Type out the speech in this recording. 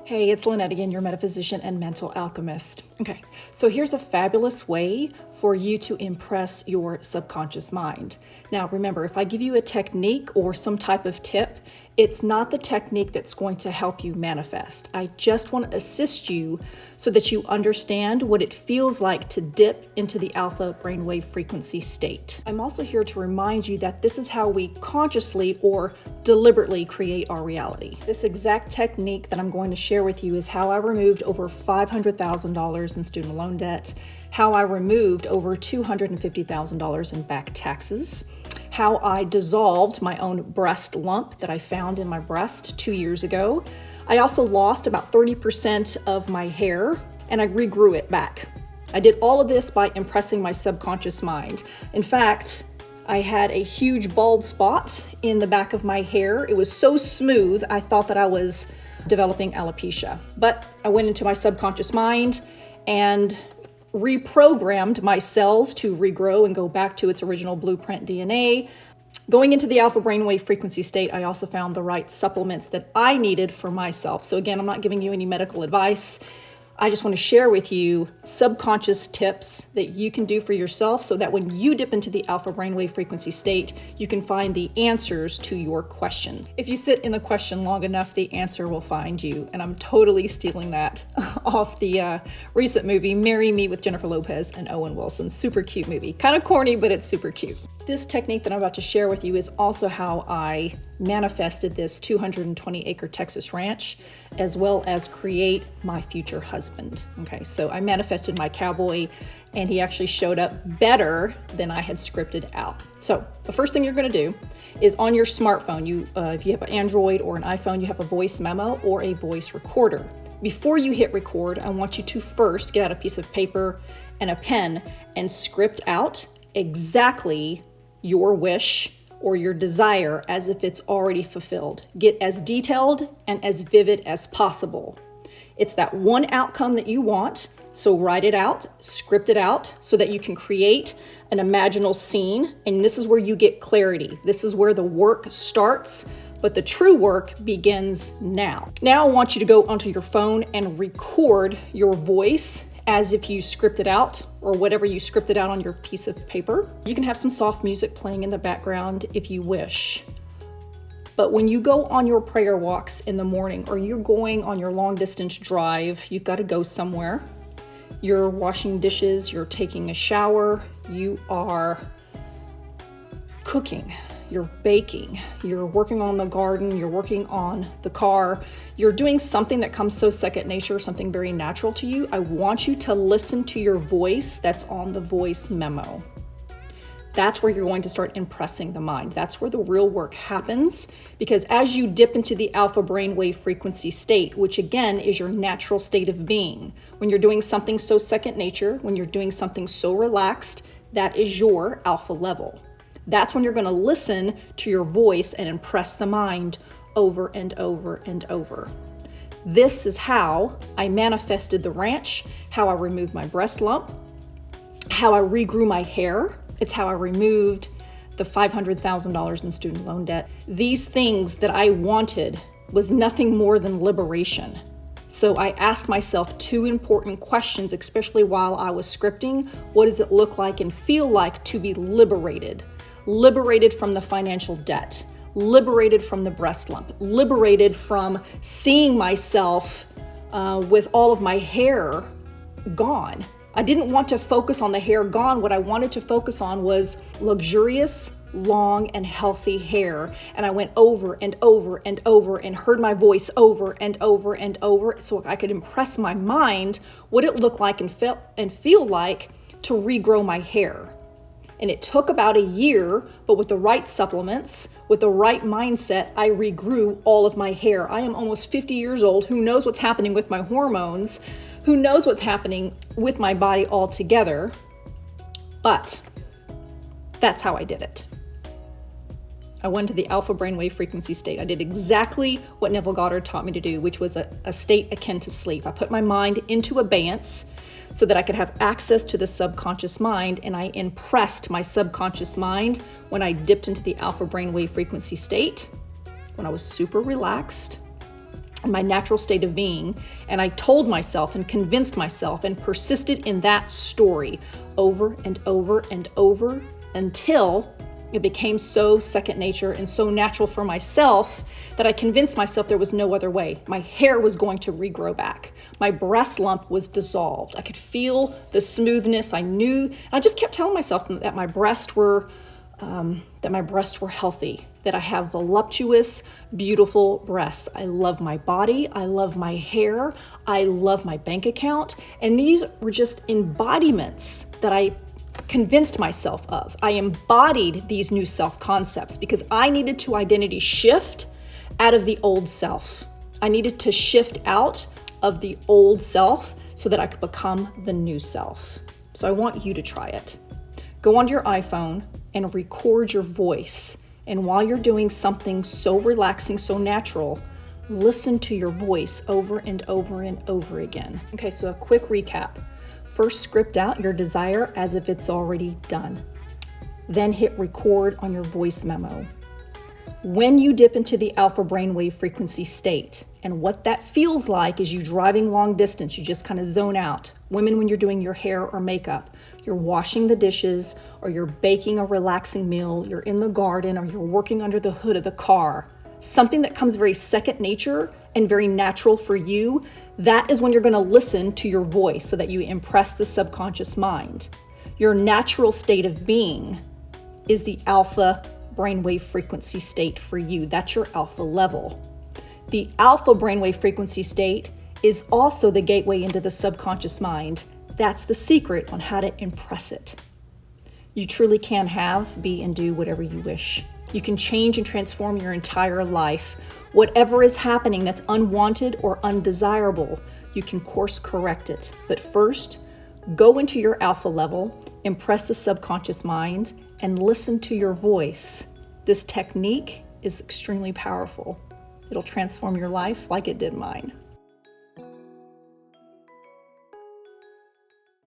Hey, it's Lynette again, your metaphysician and mental alchemist. Okay, so here's a fabulous way for you to impress your subconscious mind. Now, remember, if I give you a technique or some type of tip, it's not the technique that's going to help you manifest. I just want to assist you so that you understand what it feels like to dip into the alpha brainwave frequency state. I'm also here to remind you that this is how we consciously or deliberately create our reality. This exact technique that I'm going to share with you is how I removed over $500,000 in student loan debt, how I removed over $250,000 in back taxes, how I dissolved my own breast lump that I found in my breast 2 years ago. I also lost about 30% of my hair and I regrew it back. I did all of this by impressing my subconscious mind. In fact, I had a huge bald spot in the back of my hair. It was so smooth, I thought that I was developing alopecia. But I went into my subconscious mind and reprogrammed my cells to regrow and go back to its original blueprint DNA. Going into the alpha brainwave frequency state, I also found the right supplements that I needed for myself. So again, I'm not giving you any medical advice. I just want to share with you subconscious tips that you can do for yourself so that when you dip into the alpha brainwave frequency state, you can find the answers to your questions. If you sit in the question long enough, the answer will find you. And I'm totally stealing that off the recent movie, Marry Me with Jennifer Lopez and Owen Wilson. Super cute movie. Kind of corny, but it's super cute. This technique that I'm about to share with you is also how I manifested this 220-acre Texas ranch, as well as create my future husband. Okay, so I manifested my cowboy, and he actually showed up better than I had scripted out. So the first thing you're gonna do is on your smartphone, if you have an Android or an iPhone, you have a voice memo or a voice recorder. Before you hit record, I want you to first get out a piece of paper and a pen and script out exactly your wish or your desire as if it's already fulfilled. Get as detailed and as vivid as possible. It's that one outcome that you want, so write it out, script it out so that you can create an imaginal scene, and this is where you get clarity. This is where the work starts, but the true work begins now. Now I want you to go onto your phone and record your voice as if you scripted out or whatever you scripted out on your piece of paper. You can have some soft music playing in the background if you wish. But when you go on your prayer walks in the morning or you're going on your long distance drive, you've got to go somewhere, you're washing dishes, you're taking a shower, you are cooking, you're baking, you're working on the garden, you're working on the car, you're doing something that comes so second nature, something very natural to you, I want you to listen to your voice that's on the voice memo. That's where you're going to start impressing the mind. That's where the real work happens, because as you dip into the alpha brainwave frequency state, which again is your natural state of being, when you're doing something so second nature, when you're doing something so relaxed, that is your alpha level. That's when you're going to listen to your voice and impress the mind over and over and over. This is how I manifested the ranch, how I removed my breast lump, how I regrew my hair. It's how I removed the $500,000 in student loan debt. These things that I wanted was nothing more than liberation. So I asked myself two important questions, especially while I was scripting. What does it look like and feel like to be liberated? Liberated from the financial debt, liberated from the breast lump, liberated from seeing myself with all of my hair gone. I didn't want to focus on the hair gone. What I wanted to focus on was luxurious, long, and healthy hair. And I went over and over and over and heard my voice over and over and over so I could impress my mind what it looked like and feel like to regrow my hair. And it took about a year, but with the right supplements, with the right mindset, I regrew all of my hair. I am almost 50 years old. Who knows what's happening with my hormones? Who knows what's happening with my body altogether? But that's how I did it. I went to the alpha brainwave frequency state. I did exactly what Neville Goddard taught me to do, which was a state akin to sleep. I put my mind into abeyance so that I could have access to the subconscious mind, and I impressed my subconscious mind when I dipped into the alpha brainwave frequency state, when I was super relaxed. my natural state of being, and I told myself and convinced myself and persisted in that story over and over and over until it became so second nature and so natural for myself that I convinced myself there was no other way. My hair was going to regrow back. My breast lump was dissolved. I could feel the smoothness. I just kept telling myself that my breasts were healthy, that I have voluptuous, beautiful breasts. I love my body. I love my hair. I love my bank account. And these were just embodiments that I convinced myself of. I embodied these new self-concepts because I needed to identity shift out of the old self. I needed to shift out of the old self so that I could become the new self. So I want you to try it. Go onto your iPhone and record your voice. And while you're doing something so relaxing, so natural, listen to your voice over and over and over again. Okay, so a quick recap. First, script out your desire as if it's already done. Then hit record on your voice memo. When you dip into the alpha brainwave frequency state, and what that feels like is you driving long distance, you just kind of zone out. Women, when you're doing your hair or makeup, you're washing the dishes, or you're baking a relaxing meal, you're in the garden, or you're working under the hood of the car. Something that comes very second nature and very natural for you, that is when you're going to listen to your voice so that you impress the subconscious mind. Your natural state of being is the alpha brainwave frequency state for you. That's your alpha level. The alpha brainwave frequency state is also the gateway into the subconscious mind. That's the secret on how to impress it. You truly can have, be, and do whatever you wish. You can change and transform your entire life. Whatever is happening that's unwanted or undesirable, you can course correct it. But first, go into your alpha level, impress the subconscious mind, and listen to your voice. This technique is extremely powerful. It'll transform your life like it did mine.